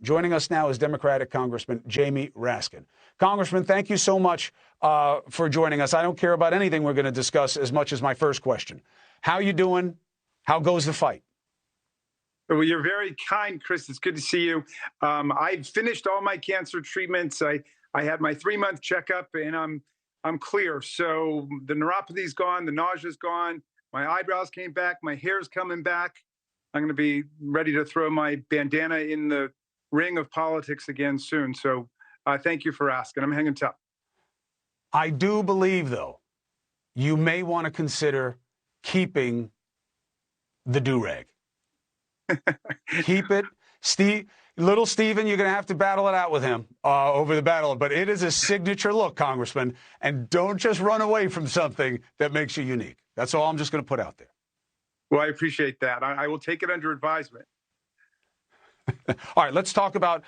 Joining us now is Democratic Congressman Jamie Raskin. Congressman, thank you so much for joining us. I don't care about anything we're going to discuss as much as my first question. How you doing? How goes the fight? Well, you're very kind, Chris. It's good to see you. I've finished all my cancer treatments. I had my 3-month checkup, and I'm clear. So the neuropathy's gone, the nausea's gone, my eyebrows came back, my hair's coming back. I'm going to be ready to throw my bandana in the ring of politics again soon. So thank you for asking. I'm hanging tough. I do believe, though, you may want to consider keeping the do-rag. Keep it. Little Steven, you're going to have to battle it out with him over the battle. But it is a signature look, Congressman. And don't just run away from something that makes you unique. That's all I'm just going to put out there. Well, I appreciate that. I will take it under advisement. All right, let's talk about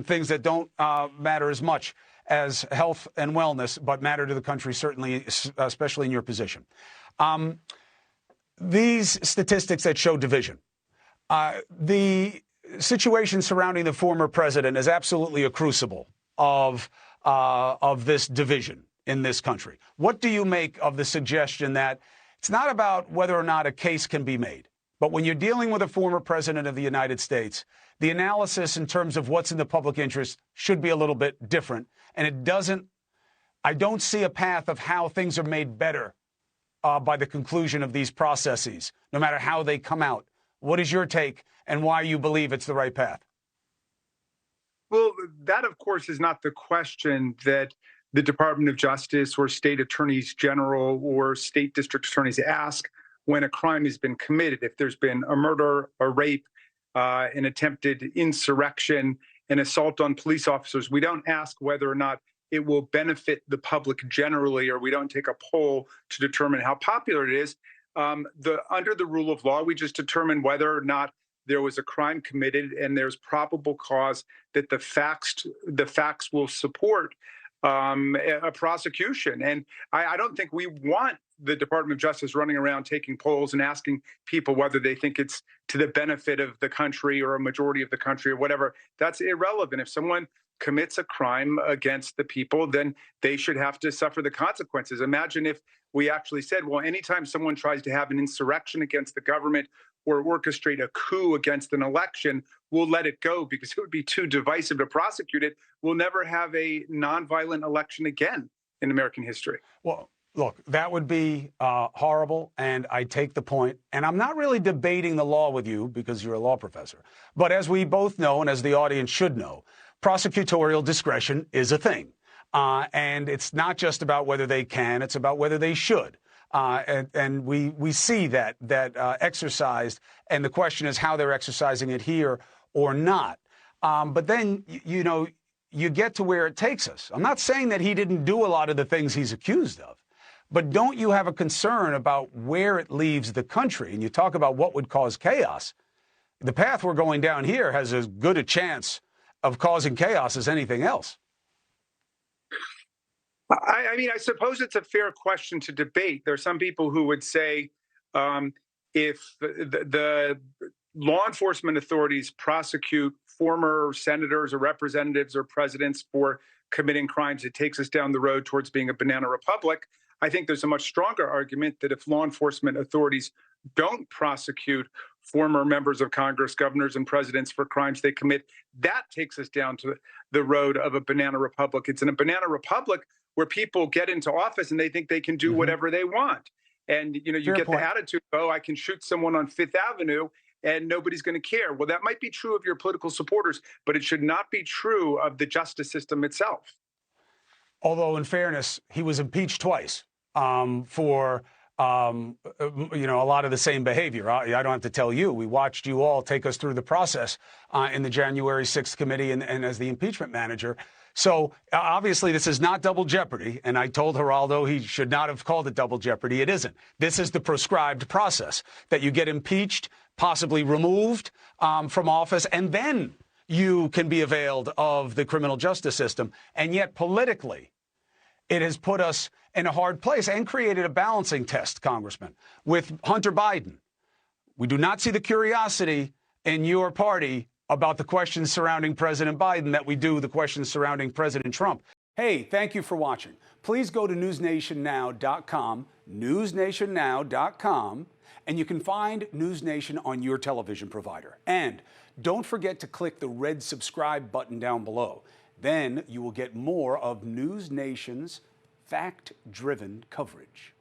things that don't matter as much as health and wellness, but matter to the country, certainly, especially in your position. These statistics that show division. The situation surrounding the former president is absolutely a crucible of this division in this country. What do you make of the suggestion that it's not about whether or not a case can be made, but when you're dealing with a former president of the United States, the analysis in terms of what's in the public interest should be a little bit different. And I don't see a path of how things are made better by the conclusion of these processes, no matter how they come out. What is your take and why you believe it's the right path? Well, that, of course, is not the question that the Department of Justice or state attorneys general or state district attorneys ask when a crime has been committed. If there's been a murder, a rape, an attempted insurrection, an assault on police officers, we don't ask whether or not it will benefit the public generally, or we don't take a poll to determine how popular it is. Under the rule of law, we just determine whether or not there was a crime committed and there's probable cause that the facts will support a prosecution. And I don't think we want the Department of Justice running around taking polls and asking people whether they think it's to the benefit of the country or a majority of the country or whatever. That's irrelevant. If someone commits a crime against the people, then they should have to suffer the consequences. Imagine if we actually said, well, anytime someone tries to have an insurrection against the government or orchestrate a coup against an election, we'll let it go because it would be too divisive to prosecute it. We'll never have a nonviolent election again in American history. Well, look, that would be horrible, and I take the point. And I'm not really debating the law with you because you're a law professor. But as we both know, and as the audience should know, prosecutorial discretion is a thing. And it's not just about whether they can, it's about whether they should. And we see that exercised, and the question is how they're exercising it here or not. But then, you get to where it takes us. I'm not saying that he didn't do a lot of the things he's accused of, but don't you have a concern about where it leaves the country? And you talk about what would cause chaos. The path we're going down here has as good a chance of causing chaos as anything else. I mean, I suppose it's a fair question to debate. There are some people who would say if the law enforcement authorities prosecute former senators or representatives or presidents for committing crimes, it takes us down the road towards being a banana republic. I think there's a much stronger argument that if law enforcement authorities don't prosecute former members of Congress, governors, and presidents for crimes they commit, that takes us down to the road of a banana republic. It's in a banana republic where people get into office and they think they can do whatever they want. And, you get the attitude, oh, I can shoot someone on Fifth Avenue and nobody's going to care. Well, that might be true of your political supporters, but it should not be true of the justice system itself. Although, in fairness, he was impeached twice for a lot of the same behavior. I don't have to tell you. We watched you all take us through the process in the January 6th committee and as the impeachment manager. So obviously this is not double jeopardy. And I told Geraldo he should not have called it double jeopardy. It isn't. This is the prescribed process that you get impeached, possibly removed from office, and then you can be availed of the criminal justice system. And yet politically, it has put us in a hard place and created a balancing test, Congressman, with Hunter Biden. We do not see the curiosity in your party about the questions surrounding President Biden that we do the questions surrounding President Trump. Hey, thank you for watching. Please go to newsnationnow.com, newsnationnow.com, and you can find NewsNation on your television provider. And don't forget to click the red subscribe button down below. Then you will get more of NewsNation's fact-driven coverage.